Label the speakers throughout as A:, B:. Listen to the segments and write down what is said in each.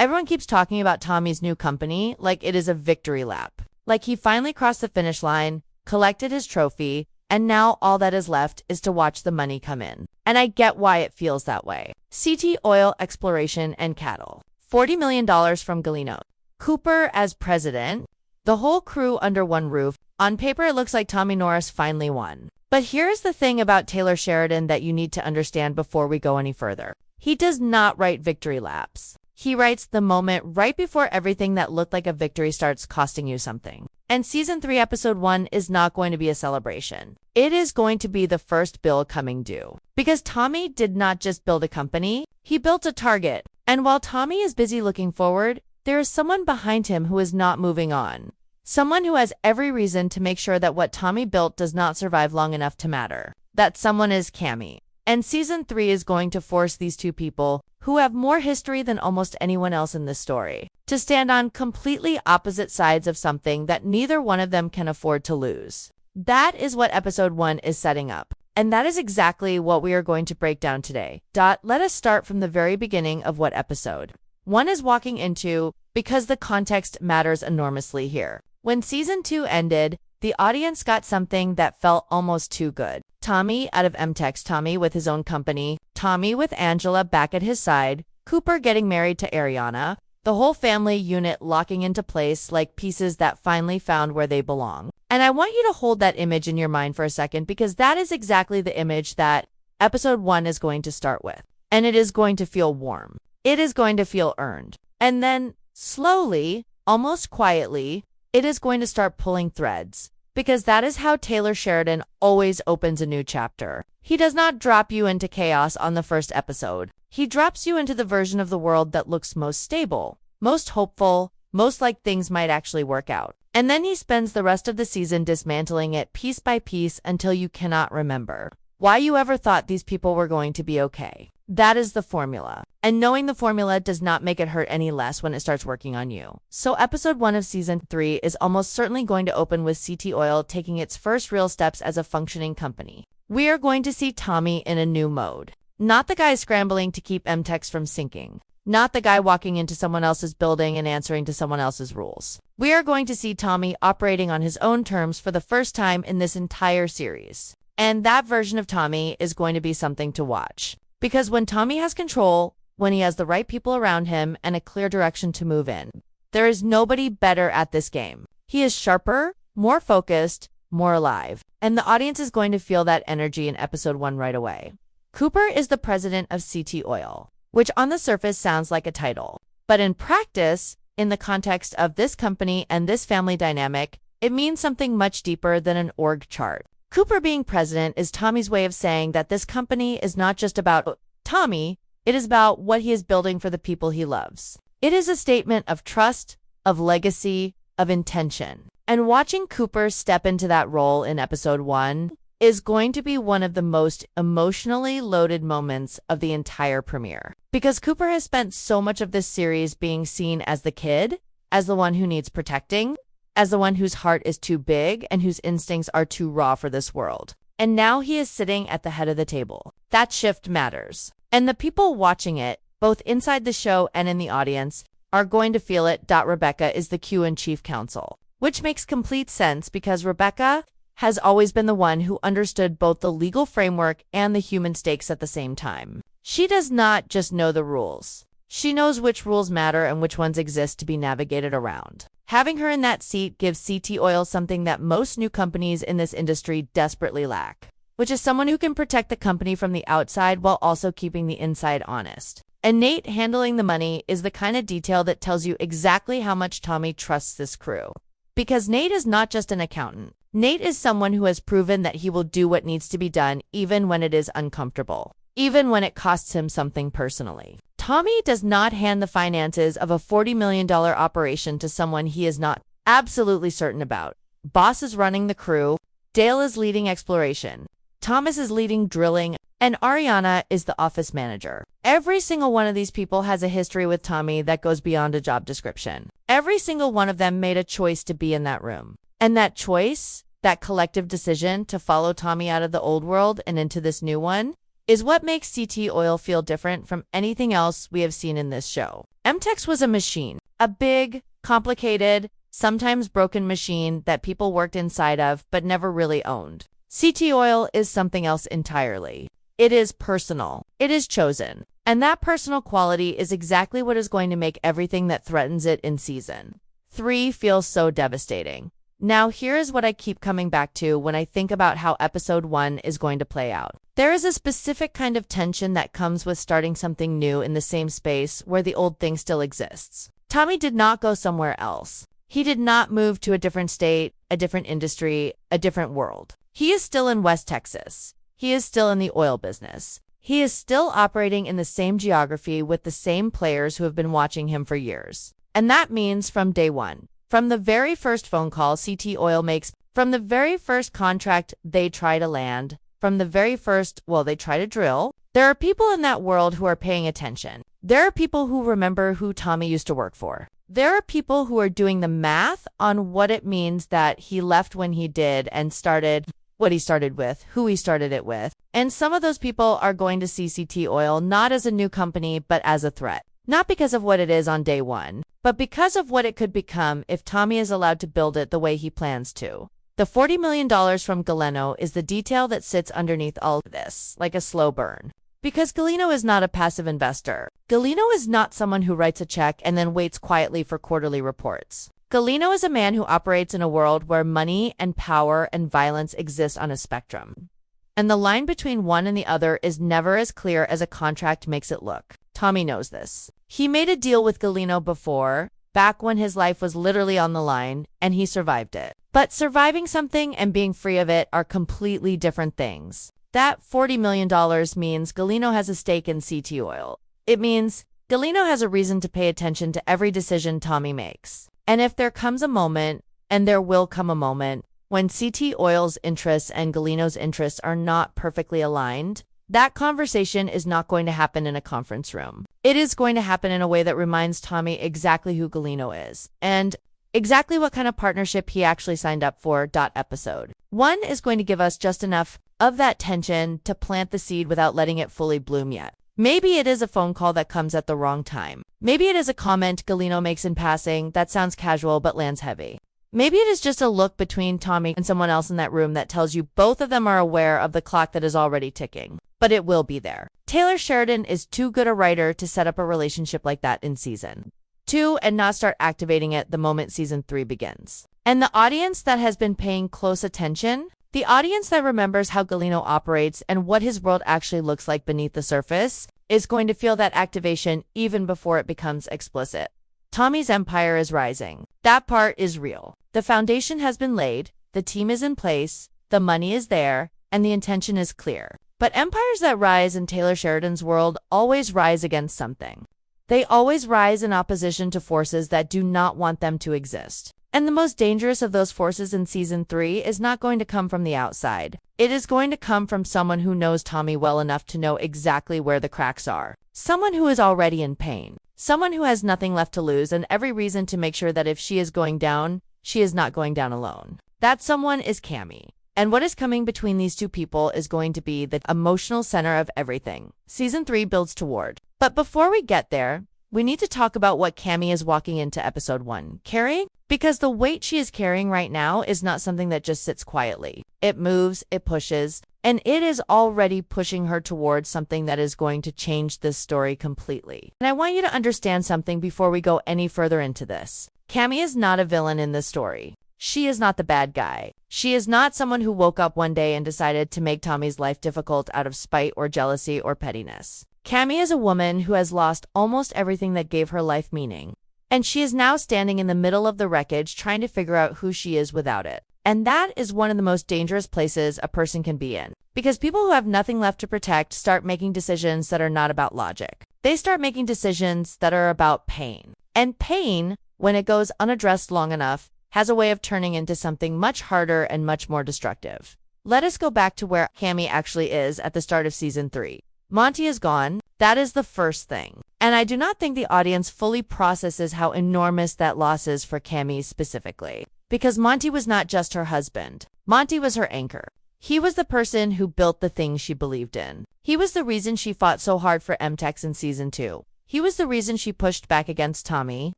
A: Everyone keeps talking about Tommy's new company like it is a victory lap. Like he finally crossed the finish line, collected his trophy, and now all that is left is to watch the money come in. And I get why it feels that way. CT Oil Exploration and Cattle. $40 million from Gallino. Cooper as president. The whole crew under one roof. On paper, it looks like Tommy Norris finally won. But here's the thing about Taylor Sheridan that you need to understand before we go any further. He does not write victory laps. He writes the moment right before everything that looked like a victory starts costing you something. And Season 3, Episode 1 is not going to be a celebration. It is going to be the first bill coming due. Because Tommy did not just build a company, he built a target. And while Tommy is busy looking forward, there is someone behind him who is not moving on. Someone who has every reason to make sure that what Tommy built does not survive long enough to matter. That someone is Cammy. And Season 3 is going to force these two people, who have more history than almost anyone else in this story, to stand on completely opposite sides of something that neither one of them can afford to lose. That is what Episode 1 is setting up. And that is exactly what we are going to break down today. Let us start from the very beginning of what Episode 1 is walking into, because the context matters enormously here. When Season 2 ended, the audience got something that felt almost too good. Tommy out of MTech, Tommy with his own company, Tommy with Angela back at his side, Cooper getting married to Ariana, the whole family unit locking into place like pieces that finally found where they belong. And I want you to hold that image in your mind for a second, because that is exactly the image that Episode 1 is going to start with. And it is going to feel warm. It is going to feel earned. And then, slowly, almost quietly, it is going to start pulling threads. Because that is how Taylor Sheridan always opens a new chapter. He does not drop you into chaos on the first episode. He drops you into the version of the world that looks most stable, most hopeful, most like things might actually work out. And then he spends the rest of the season dismantling it piece by piece until you cannot remember why you ever thought these people were going to be okay. That is the formula. And knowing the formula does not make it hurt any less when it starts working on you. So Episode 1 of Season 3 is almost certainly going to open with CT Oil taking its first real steps as a functioning company. We are going to see Tommy in a new mode. Not the guy scrambling to keep MTech from sinking. Not the guy walking into someone else's building and answering to someone else's rules. We are going to see Tommy operating on his own terms for the first time in this entire series. And that version of Tommy is going to be something to watch. Because when Tommy has control, when he has the right people around him and a clear direction to move in, there is nobody better at this game. He is sharper, more focused, more alive. And the audience is going to feel that energy in Episode 1 right away. Cooper is the president of CT Oil, which on the surface sounds like a title. But in practice, in the context of this company and this family dynamic, it means something much deeper than an org chart. Cooper being president is Tommy's way of saying that this company is not just about Tommy, it is about what he is building for the people he loves. It is a statement of trust, of legacy, of intention. And watching Cooper step into that role in Episode 1 is going to be one of the most emotionally loaded moments of the entire premiere. Because Cooper has spent so much of this series being seen as the kid, as the one who needs protecting, as the one whose heart is too big and whose instincts are too raw for this world. And now he is sitting at the head of the table. That shift matters. And the people watching it, both inside the show and in the audience, are going to feel it. Rebecca is the Q and chief counsel, which makes complete sense because Rebecca has always been the one who understood both the legal framework and the human stakes at the same time. She does not just know the rules. She knows which rules matter and which ones exist to be navigated around. Having her in that seat gives CT Oil something that most new companies in this industry desperately lack, which is someone who can protect the company from the outside while also keeping the inside honest. And Nate handling the money is the kind of detail that tells you exactly how much Tommy trusts this crew. Because Nate is not just an accountant. Nate is someone who has proven that he will do what needs to be done even when it is uncomfortable, even when it costs him something personally. Tommy does not hand the finances of a $40 million operation to someone he is not absolutely certain about. Boss is running the crew, Dale is leading exploration, Thomas is leading drilling, and Ariana is the office manager. Every single one of these people has a history with Tommy that goes beyond a job description. Every single one of them made a choice to be in that room. And that choice, that collective decision to follow Tommy out of the old world and into this new one, is what makes CT Oil feel different from anything else we have seen in this show. MTEX was a machine, a big, complicated, sometimes broken machine that people worked inside of but never really owned. CT Oil is something else entirely. It is personal. It is chosen. And that personal quality is exactly what is going to make everything that threatens it in season 3 feel so devastating. Now, here is what I keep coming back to when I think about how episode 1 is going to play out. There is a specific kind of tension that comes with starting something new in the same space where the old thing still exists. Tommy did not go somewhere else. He did not move to a different state, a different industry, a different world. He is still in West Texas. He is still in the oil business. He is still operating in the same geography with the same players who have been watching him for years. And that means from day one, from the very first phone call CT Oil makes, from the very first contract they try to land, from the very first, they try to drill, there are people in that world who are paying attention. There are people who remember who Tommy used to work for. There are people who are doing the math on what it means that he left when he did and started what he started with, who he started it with. And some of those people are going to see CT Oil not as a new company, but as a threat. Not because of what it is on day one, but because of what it could become if Tommy is allowed to build it the way he plans to. The $40 million from Gallino is the detail that sits underneath all of this, like a slow burn. Because Gallino is not a passive investor. Gallino is not someone who writes a check and then waits quietly for quarterly reports. Gallino is a man who operates in a world where money and power and violence exist on a spectrum. And the line between one and the other is never as clear as a contract makes it look. Tommy knows this. He made a deal with Gallino before, back when his life was literally on the line, and he survived it. But surviving something and being free of it are completely different things. That $40 million means Gallino has a stake in CT Oil. It means Gallino has a reason to pay attention to every decision Tommy makes. And if there comes a moment, and there will come a moment, when CT Oil's interests and Gallino's interests are not perfectly aligned, that conversation is not going to happen in a conference room. It is going to happen in a way that reminds Tommy exactly who Gallino is, and exactly what kind of partnership he actually signed up for. Episode 1 is going to give us just enough of that tension to plant the seed without letting it fully bloom yet. Maybe it is a phone call that comes at the wrong time. Maybe it is a comment Gallino makes in passing that sounds casual but lands heavy. Maybe it is just a look between Tommy and someone else in that room that tells you both of them are aware of the clock that is already ticking. But it will be there. Taylor Sheridan is too good a writer to set up a relationship like that in season 2 and not start activating it the moment season 3 begins. And the audience that has been paying close attention, the audience that remembers how Gallino operates and what his world actually looks like beneath the surface, is going to feel that activation even before it becomes explicit. Tommy's empire is rising. That part is real. The foundation has been laid, the team is in place, the money is there, and the intention is clear. But empires that rise in Taylor Sheridan's world always rise against something. They always rise in opposition to forces that do not want them to exist. And the most dangerous of those forces in season 3 is not going to come from the outside. It is going to come from someone who knows Tommy well enough to know exactly where the cracks are. Someone who is already in pain. Someone who has nothing left to lose and every reason to make sure that if she is going down, she is not going down alone. That someone is Cammy. And what is coming between these two people is going to be the emotional center of everything season 3 builds toward. But before we get there, we need to talk about what Cammy is walking into episode 1 carrying, because the weight she is carrying right now is not something that just sits quietly. It moves, it pushes, and it is already pushing her towards something that is going to change this story completely. And I want you to understand something before we go any further into this. Cammy is not a villain in this story. She is not the bad guy. She is not someone who woke up one day and decided to make Tommy's life difficult out of spite or jealousy or pettiness. Cammy is a woman who has lost almost everything that gave her life meaning. And she is now standing in the middle of the wreckage trying to figure out who she is without it. And that is one of the most dangerous places a person can be in. Because people who have nothing left to protect start making decisions that are not about logic. They start making decisions that are about pain. And pain, when it goes unaddressed long enough, has a way of turning into something much harder and much more destructive. Let us go back to where Cammy actually is at the start of season 3. Monty is gone. That is the first thing. And I do not think the audience fully processes how enormous that loss is for Cammy specifically. Because Monty was not just her husband. Monty was her anchor. He was the person who built the things she believed in. He was the reason she fought so hard for MTEX in season 2. He was the reason she pushed back against Tommy,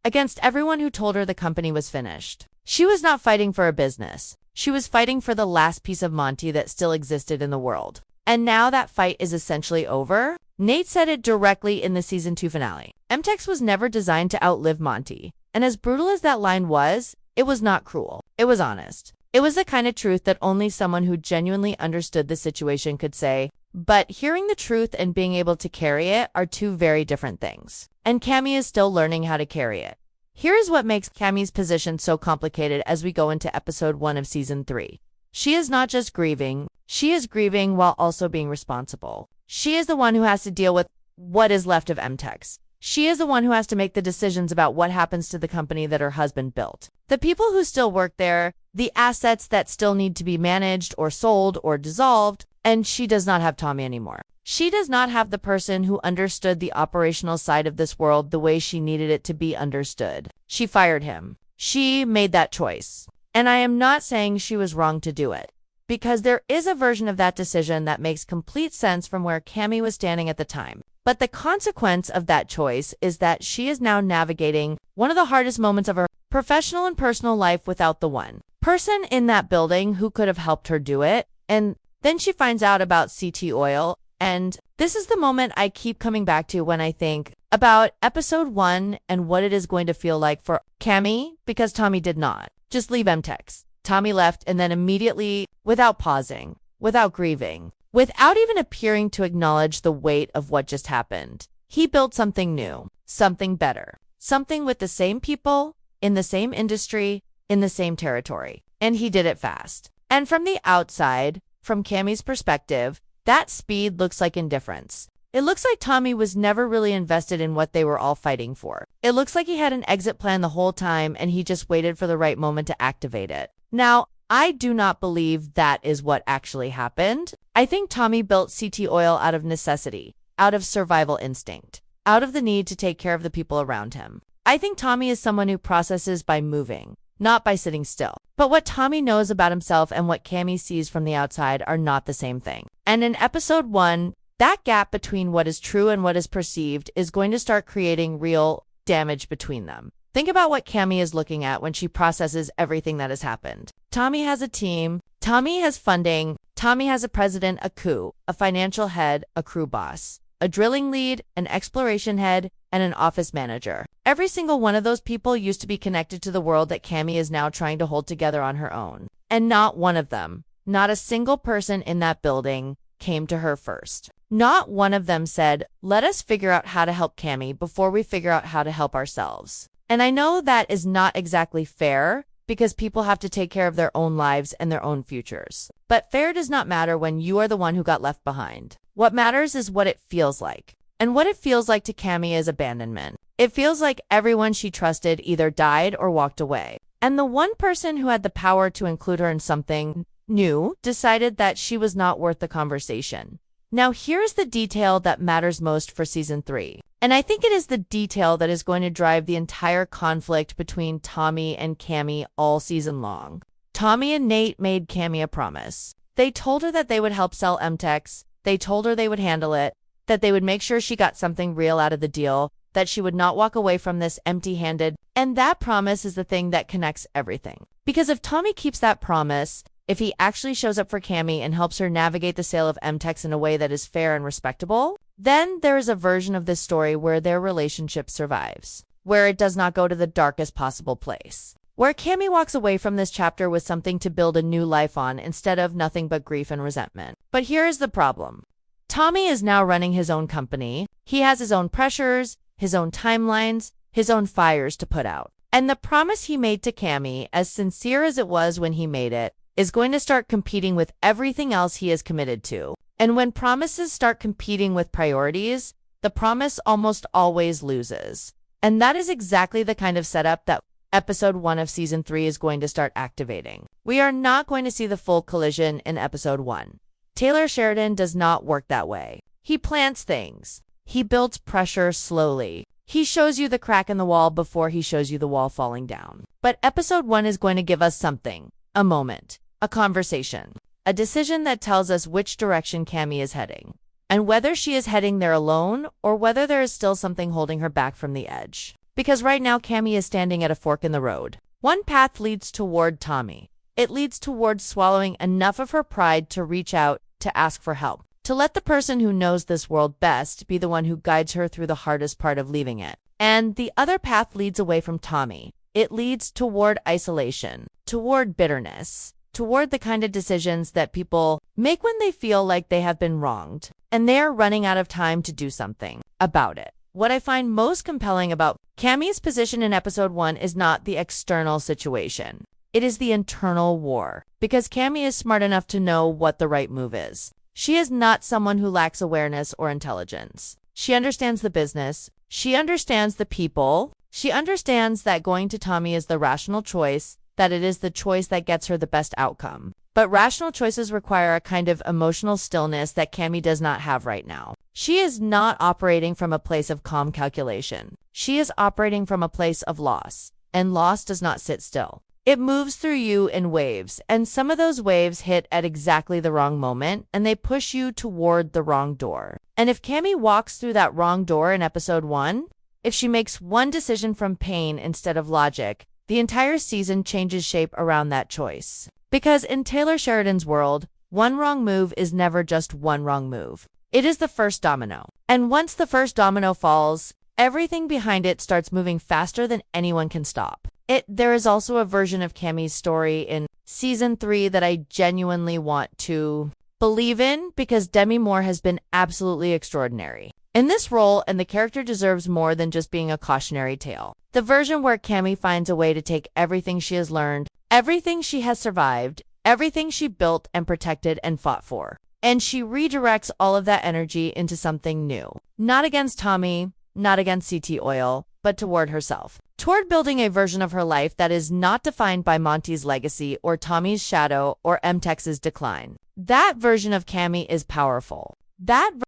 A: against everyone who told her the company was finished. She was not fighting for a business. She was fighting for the last piece of Monty that still existed in the world. And now that fight is essentially over. Nate said it directly in the season 2 finale. MTEX was never designed to outlive Monty. And as brutal as that line was, it was not cruel. It was honest. It was the kind of truth that only someone who genuinely understood the situation could say. But hearing the truth and being able to carry it are two very different things. And Cammy is still learning how to carry it. Here is what makes Cammy's position so complicated as we go into episode 1 of season 3. She is not just grieving. She is grieving while also being responsible. She is the one who has to deal with what is left of MTEX. She is the one who has to make the decisions about what happens to the company that her husband built. The people who still work there, the assets that still need to be managed or sold or dissolved, and she does not have Tommy anymore. She does not have the person who understood the operational side of this world the way she needed it to be understood. She fired him. She made that choice. And I am not saying she was wrong to do it, because there is a version of that decision that makes complete sense from where Cammy was standing at the time. But the consequence of that choice is that she is now navigating one of the hardest moments of her professional and personal life without the one person in that building who could have helped her do it. And then she finds out about CT oil. And this is the moment I keep coming back to when I think about episode 1 and what it is going to feel like for Cammy, because Tommy did not just leave MTEX. Tommy left and then immediately, without pausing, without grieving, without even appearing to acknowledge the weight of what just happened. He built something new, something better, something with the same people, in the same industry, in the same territory. And he did it fast. And from the outside, from Cammy's perspective, that speed looks like indifference. It looks like Tommy was never really invested in what they were all fighting for. It looks like he had an exit plan the whole time and he just waited for the right moment to activate it. Now, I do not believe that is what actually happened. I think Tommy built CT Oil out of necessity, out of survival instinct, out of the need to take care of the people around him. I think Tommy is someone who processes by moving, not by sitting still. But what Tommy knows about himself and what Cammy sees from the outside are not the same thing. And in episode 1, that gap between what is true and what is perceived is going to start creating real damage between them. Think about what Cammy is looking at when she processes everything that has happened. Tommy has a team. Tommy has funding. Tommy has a president, a coup, a financial head, a crew boss, a drilling lead, an exploration head, and an office manager. Every single one of those people used to be connected to the world that Cammy is now trying to hold together on her own. And not one of them, not a single person in that building, came to her first. Not one of them said, let us figure out how to help Cammy before we figure out how to help ourselves. And I know that is not exactly fair because people have to take care of their own lives and their own futures. But fair does not matter when you are the one who got left behind. What matters is what it feels like. And what it feels like to Cammy is abandonment. It feels like everyone she trusted either died or walked away. And the one person who had the power to include her in something new decided that she was not worth the conversation. Now here's the detail that matters most for season 3. And I think it is the detail that is going to drive the entire conflict between Tommy and Cammy all season long. Tommy and Nate made Cammy a promise. They told her that they would help sell MTEX. They told her they would handle it, that they would make sure she got something real out of the deal, that she would not walk away from this empty-handed. And that promise is the thing that connects everything. Because if Tommy keeps that promise, if he actually shows up for Cammy and helps her navigate the sale of MTEX in a way that is fair and respectable, then there is a version of this story where their relationship survives, where it does not go to the darkest possible place, where Cammy walks away from this chapter with something to build a new life on instead of nothing but grief and resentment. But here is the problem. Tommy is now running his own company. He has his own pressures, his own timelines, his own fires to put out. And the promise he made to Cammy, as sincere as it was when he made it, is going to start competing with everything else he is committed to. And when promises start competing with priorities, the promise almost always loses. And that is exactly the kind of setup that episode 1 of season 3 is going to start activating. We are not going to see the full collision in episode 1. Taylor Sheridan does not work that way. He plants things. He builds pressure slowly. He shows you the crack in the wall before he shows you the wall falling down. But episode 1 is going to give us something, a moment, a conversation, a decision that tells us which direction Cammy is heading. and whether she is heading there alone or whether there is still something holding her back from the edge. Because right now, Cammy is standing at a fork in the road. One path leads toward Tommy. It leads toward swallowing enough of her pride to reach out to ask for help, to let the person who knows this world best be the one who guides her through the hardest part of leaving it. And the other path leads away from Tommy. It leads toward isolation, toward bitterness, toward the kind of decisions that people make when they feel like they have been wronged, and they're running out of time to do something about it. What I find most compelling about Cammy's position in episode 1 is not the external situation. It is the internal war, because Cammy is smart enough to know what the right move is. She is not someone who lacks awareness or intelligence. She understands the business. She understands the people. She understands that going to Tommy is the rational choice, that it is the choice that gets her the best outcome. But rational choices require a kind of emotional stillness that Cammy does not have right now. She is not operating from a place of calm calculation. She is operating from a place of loss, and loss does not sit still. It moves through you in waves, and some of those waves hit at exactly the wrong moment, and they push you toward the wrong door. And if Cammy walks through that wrong door in episode 1, if she makes one decision from pain instead of logic, the entire season changes shape around that choice. Because in Taylor Sheridan's world, one wrong move is never just one wrong move. It is the first domino. And once the first domino falls, everything behind it starts moving faster than anyone can stop. There is also a version of Cammy's story in season 3 that I genuinely want to believe in, because Demi Moore has been absolutely extraordinary in this role, and the character deserves more than just being a cautionary tale. The version where Cammy finds a way to take everything she has learned, everything she has survived, everything she built and protected and fought for, and she redirects all of that energy into something new. Not against Tommy, not against CT Oil, but toward herself. Toward building a version of her life that is not defined by Monty's legacy or Tommy's shadow or MTex's decline. That version of Cammy is powerful. That